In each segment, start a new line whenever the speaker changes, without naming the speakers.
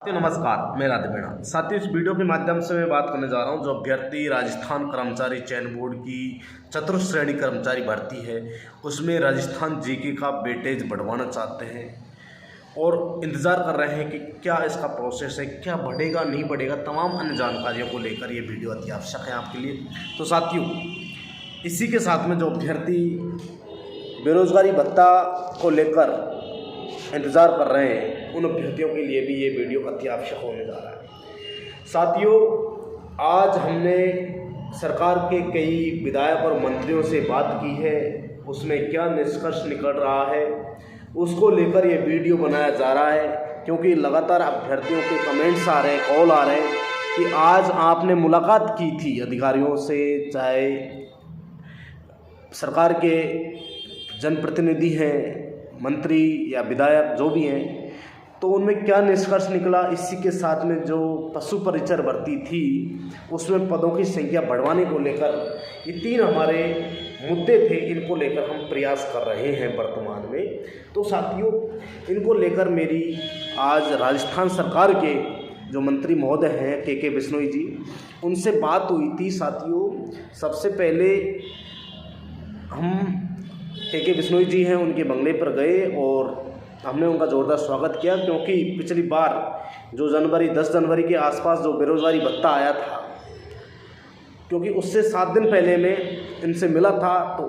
नमस्कार, मैं राधे मीणा। साथियों, इस वीडियो के माध्यम से मैं बात करने जा रहा हूं जो अभ्यर्थी राजस्थान कर्मचारी चयन बोर्ड की चतुर्थ श्रेणी कर्मचारी भर्ती है, उसमें राजस्थान जीके का वेटेज बढ़वाना चाहते हैं और इंतज़ार कर रहे हैं कि क्या इसका प्रोसेस है, क्या बढ़ेगा नहीं बढ़ेगा। तमाम अन्य जानकारियों को लेकर ये वीडियो अति आवश्यक है आपके लिए। तो साथियों, इसी के साथ में जो अभ्यर्थी बेरोजगारी भत्ता को लेकर इंतज़ार कर रहे हैं, उन अभ्यर्थियों के लिए भी ये वीडियो अति आवश्यक होने जा रहा है। साथियों, आज हमने सरकार के कई विधायक और मंत्रियों से बात की है, उसमें क्या निष्कर्ष निकल रहा है उसको लेकर ये वीडियो बनाया जा रहा है, क्योंकि लगातार अभ्यर्थियों के कमेंट्स आ रहे हैं, कॉल आ रहे हैं कि आज आपने मुलाकात की थी अधिकारियों से, चाहे सरकार के जनप्रतिनिधि हैं, मंत्री या विधायक जो भी हैं, तो उनमें क्या निष्कर्ष निकला। इसी के साथ में जो पशु परिचर भर्ती थी उसमें पदों की संख्या बढ़वाने को लेकर ये तीन हमारे मुद्दे थे, इनको लेकर हम प्रयास कर रहे हैं वर्तमान में। तो साथियों, इनको लेकर मेरी आज राजस्थान सरकार के जो मंत्री महोदय हैं के बिश्नोई जी, उनसे बात हुई थी। साथियों, सबसे पहले हम के बिश्नोई जी हैं, उनके बंगले पर गए और हमने उनका ज़ोरदार स्वागत किया, क्योंकि पिछली बार जो 10 जनवरी के आसपास जो बेरोज़गारी भत्ता आया था, क्योंकि उससे 7 दिन पहले मैं इनसे मिला था, तो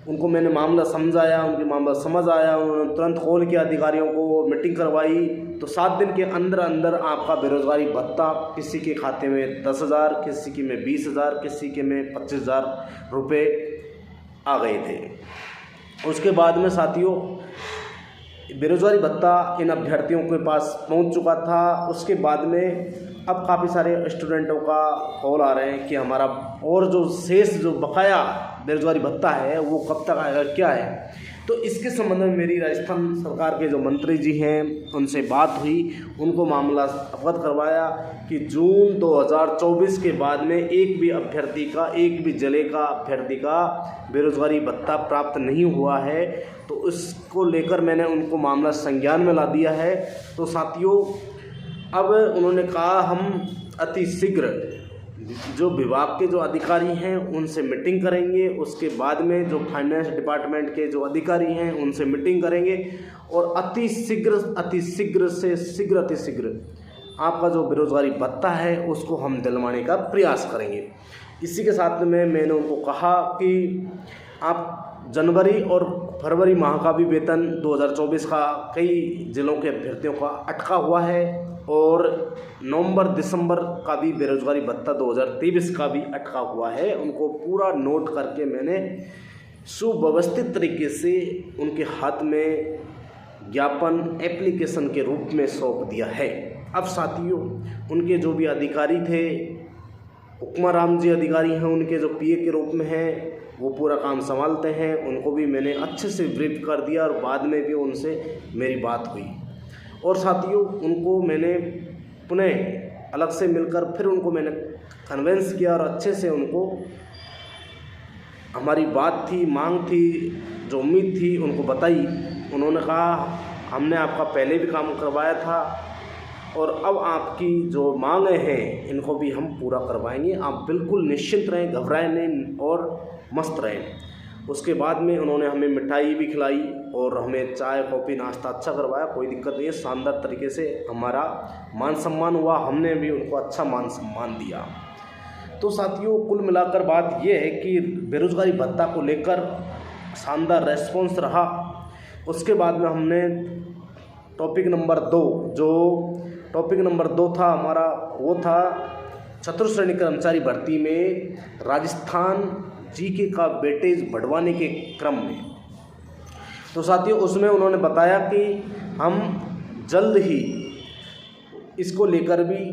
उनको मैंने मामला समझाया, उनकी मामला समझ आया, उन्होंने तुरंत कॉल किया अधिकारियों को, मीटिंग करवाई। तो 7 दिन के अंदर अंदर आपका बेरोज़गारी भत्ता किसी के खाते में 10,000, किसी के में 20,000, किसी के में 25,000 रुपये आ गए थे। उसके बाद में साथियों, बेरोज़गारी भत्ता इन अभ्यर्थियों के पास पहुंच चुका था। उसके बाद में अब काफ़ी सारे स्टूडेंटों का कॉल आ रहे हैं कि हमारा और जो शेष जो बकाया बेरोज़गारी भत्ता है वो कब तक आएगा, क्या है। तो इसके संबंध में मेरी राजस्थान सरकार के जो मंत्री जी हैं उनसे बात हुई, उनको मामला अवगत करवाया कि जून 2024 के बाद में एक भी अभ्यर्थी का, एक भी जिले का अभ्यर्थी का बेरोज़गारी भत्ता प्राप्त नहीं हुआ है। तो इसको लेकर मैंने उनको मामला संज्ञान में ला दिया है। तो साथियों, अब उन्होंने कहा हम अति शीघ्र जो विभाग के जो अधिकारी हैं उनसे मीटिंग करेंगे, उसके बाद में जो फाइनेंस डिपार्टमेंट के जो अधिकारी हैं उनसे मीटिंग करेंगे और अति शीघ्र आपका जो बेरोज़गारी भत्ता है उसको हम दिलवाने का प्रयास करेंगे। इसी के साथ में मैंने उनको कहा कि आप जनवरी और फरवरी माह का भी वेतन 2024 का कई जिलों के अभ्यर्थियों का अटका हुआ है और नवंबर दिसंबर का भी बेरोज़गारी भत्ता 2023 का भी अटका हुआ है। उनको पूरा नोट करके मैंने सुव्यवस्थित तरीके से उनके हाथ में ज्ञापन एप्लीकेशन के रूप में सौंप दिया है। अब साथियों, उनके जो भी अधिकारी थे, उपमा राम जी अधिकारी हैं, उनके जो पीए के रूप में हैं, वो पूरा काम संभालते हैं, उनको भी मैंने अच्छे से ब्रीफ कर दिया और बाद में भी उनसे मेरी बात हुई। और साथियों, उनको मैंने पुनः अलग से मिलकर फिर उनको मैंने कन्वेंस किया और अच्छे से उनको हमारी बात थी, मांग थी, जो उम्मीद थी उनको बताई। उन्होंने कहा हमने आपका पहले भी काम करवाया था और अब आपकी जो मांगें हैं इनको भी हम पूरा करवाएंगे, आप बिल्कुल निश्चिंत रहें, घबराएं नहीं और मस्त रहें। उसके बाद में उन्होंने हमें मिठाई भी खिलाई और हमें चाय कॉफ़ी नाश्ता अच्छा करवाया, कोई दिक्कत नहीं है। शानदार तरीके से हमारा मान सम्मान हुआ, हमने भी उनको अच्छा मान सम्मान दिया। तो साथियों, कुल मिलाकर बात यह है कि बेरोज़गारी भत्ता को लेकर शानदार रेस्पॉन्स रहा। उसके बाद में हमने टॉपिक नंबर 2 था हमारा, वो था चतुर्थ श्रेणी कर्मचारी भर्ती में राजस्थान जीके का वेटेज बढ़वाने के क्रम में। तो साथियों, उसमें उन्होंने बताया कि हम जल्द ही इसको लेकर भी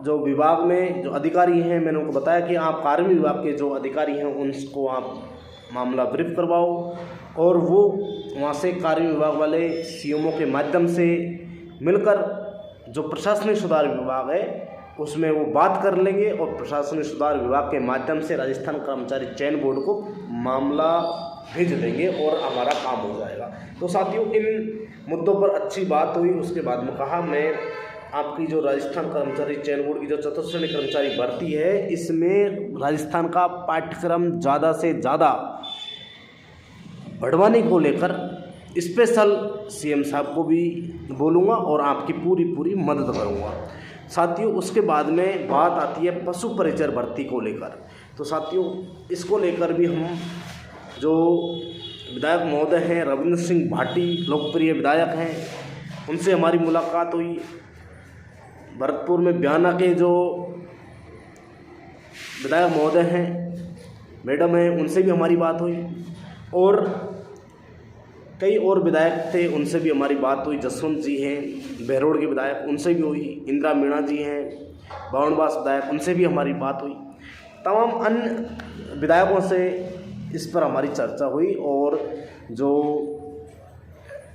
जो विभाग में जो अधिकारी हैं, मैंने उनको बताया कि आप कार्मिक विभाग के जो अधिकारी हैं उनको आप मामला ब्रीफ करवाओ और वो वहाँ से कार्मिक विभाग वाले सीएमओ के माध्यम से मिलकर जो प्रशासनिक सुधार विभाग है उसमें वो बात कर लेंगे और प्रशासनिक सुधार विभाग के माध्यम से राजस्थान कर्मचारी चयन बोर्ड को मामला भेज देंगे और हमारा काम हो जाएगा। तो साथियों, इन मुद्दों पर अच्छी बात हुई। उसके बाद में कहा मैं आपकी जो राजस्थान कर्मचारी चयन बोर्ड की जो चतुर्थ श्रेणी कर्मचारी भर्ती है, इसमें राजस्थान का पाठ्यक्रम ज़्यादा से ज़्यादा बढ़वाने को लेकर स्पेशल सीएम साहब को भी बोलूँगा और आपकी पूरी मदद करूँगा। साथियों, उसके बाद में बात आती है पशु परिचर भर्ती को लेकर। तो साथियों, इसको लेकर भी हम जो विधायक महोदय हैं रविंद्र सिंह भाटी, लोकप्रिय विधायक हैं, उनसे हमारी मुलाकात हुई। भरतपुर में बयाना के जो विधायक महोदय हैं, मैडम हैं, उनसे भी हमारी बात हुई और कई और विधायक थे, उनसे भी हमारी बात हुई। जसवंत जी हैं बहरोड के विधायक, उनसे भी हुई। इंदिरा मीणा जी हैं बावनबास विधायक, उनसे भी हमारी बात हुई। तमाम अन्य विधायकों से इस पर हमारी चर्चा हुई और जो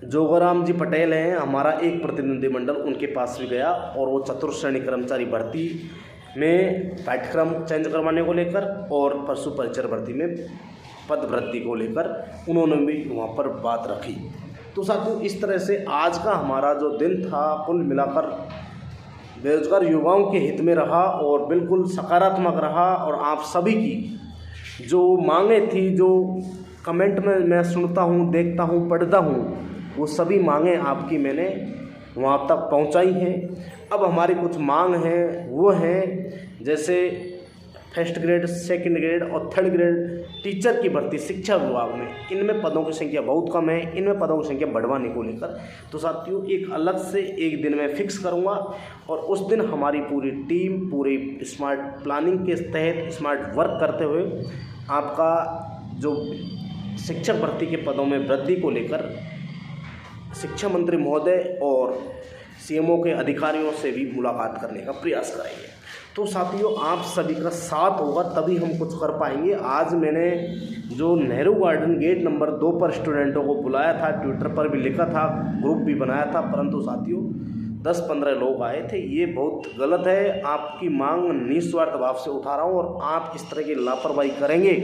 जोगाराम जी पटेल हैं, हमारा एक प्रतिनिधिमंडल उनके पास भी गया और वो चतुर्थ श्रेणी कर्मचारी भर्ती में पाठ्यक्रम चेंज करवाने को लेकर और पशु परिचर भर्ती में पद वृद्धि को लेकर उन्होंने भी वहाँ पर बात रखी। तो साथियों, इस तरह से आज का हमारा जो दिन था कुल मिलाकर बेरोजगार युवाओं के हित में रहा और बिल्कुल सकारात्मक रहा। और आप सभी की जो मांगें थी, जो कमेंट में मैं सुनता हूँ, देखता हूँ, पढ़ता हूँ, वो सभी मांगें आपकी मैंने वहाँ तक पहुँचाई हैं। अब हमारी कुछ मांग हैं, वो हैं जैसे फर्स्ट ग्रेड, सेकंड ग्रेड और थर्ड ग्रेड टीचर की भर्ती शिक्षा विभाग में, इनमें पदों की संख्या बहुत कम है, इनमें पदों की संख्या बढ़वाने को लेकर। तो साथियों, एक अलग से एक दिन मैं फिक्स करूंगा और उस दिन हमारी पूरी टीम पूरी स्मार्ट प्लानिंग के तहत स्मार्ट वर्क करते हुए आपका जो शिक्षक भर्ती के पदों में वृद्धि को लेकर शिक्षा मंत्री महोदय और सीएमओ के अधिकारियों से भी मुलाकात करने का प्रयास करेंगे। तो साथियों, आप सभी का साथ होगा तभी हम कुछ कर पाएंगे। आज मैंने जो नेहरू गार्डन गेट नंबर 2 पर स्टूडेंटों को बुलाया था, ट्विटर पर भी लिखा था, ग्रुप भी बनाया था, परंतु साथियों 10-15 लोग आए थे। ये बहुत गलत है। आपकी मांग निस्वार्थ भाव से उठा रहा हूँ और आप इस तरह की लापरवाही करेंगे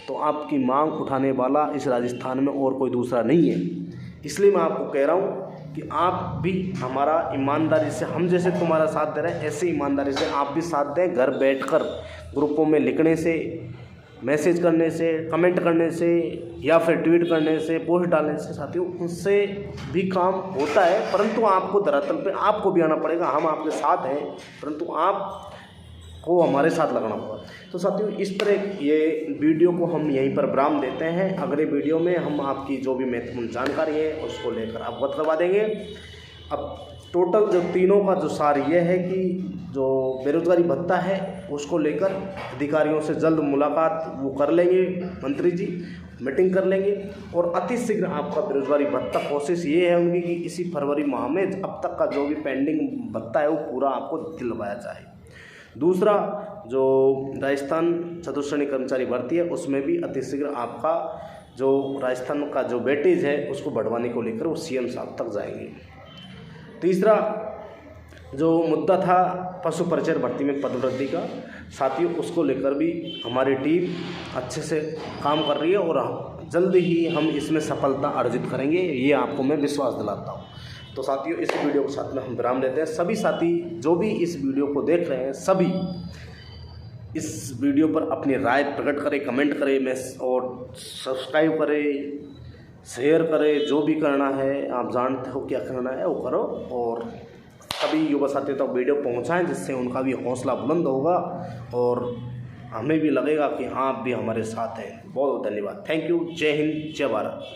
तो आपकी मांग उठाने वाला इस राजस्थान में और कोई दूसरा नहीं है। इसलिए मैं आपको कह रहा हूँ कि आप भी हमारा ईमानदारी से, हम जैसे तुम्हारा साथ दे रहे हैं ऐसे ईमानदारी से आप भी साथ दें। घर बैठकर ग्रुपों में लिखने से, मैसेज करने से, कमेंट करने से या फिर ट्वीट करने से, पोस्ट डालने से साथियों उनसे भी काम होता है, परंतु आपको धरातल पे आपको भी आना पड़ेगा। हम आपके साथ हैं, परंतु आप को हमारे साथ लगना होगा। तो साथियों, इस तरह ये वीडियो को हम यहीं पर विराम देते हैं। अगले वीडियो में हम आपकी जो भी महत्वपूर्ण जानकारी है उसको लेकर अवगत करवा देंगे। अब टोटल जो तीनों का जो सार ये है कि जो बेरोजगारी भत्ता है उसको लेकर अधिकारियों से जल्द मुलाकात वो कर लेंगे, मंत्री जी मीटिंग कर लेंगे और अति शीघ्र आपका बेरोजगारी भत्ता, कोशिश ये है उनकी कि इसी फरवरी माह में अब तक का जो भी पेंडिंग भत्ता है वो पूरा आपको दिलवाया जाए। दूसरा, जो राजस्थान चतुर्थ श्रेणी कर्मचारी भर्ती है उसमें भी अतिशीघ्र आपका जो राजस्थान का जो वेटेज है उसको बढ़वाने को लेकर वो सीएम साहब तक जाएंगे। तीसरा जो मुद्दा था पशु परिचर भर्ती में पदवृद्धि का, साथियों उसको लेकर भी हमारी टीम अच्छे से काम कर रही है और जल्द ही हम इसमें सफलता अर्जित करेंगे, ये आपको मैं विश्वास दिलाता हूँ। तो साथियों, इस वीडियो के साथ में हम विराम लेते हैं। सभी साथी जो भी इस वीडियो को देख रहे हैं सभी इस वीडियो पर अपनी राय प्रकट करें, कमेंट करें, और सब्सक्राइब करें, शेयर करें, जो भी करना है आप जानते हो क्या करना है वो करो और सभी युवा साथियों तक वीडियो पहुंचाएं जिससे उनका भी हौसला बुलंद होगा और हमें भी लगेगा कि आप भी हमारे साथ हैं। बहुत बहुत धन्यवाद। Thank you. जय हिंद, जय भारत।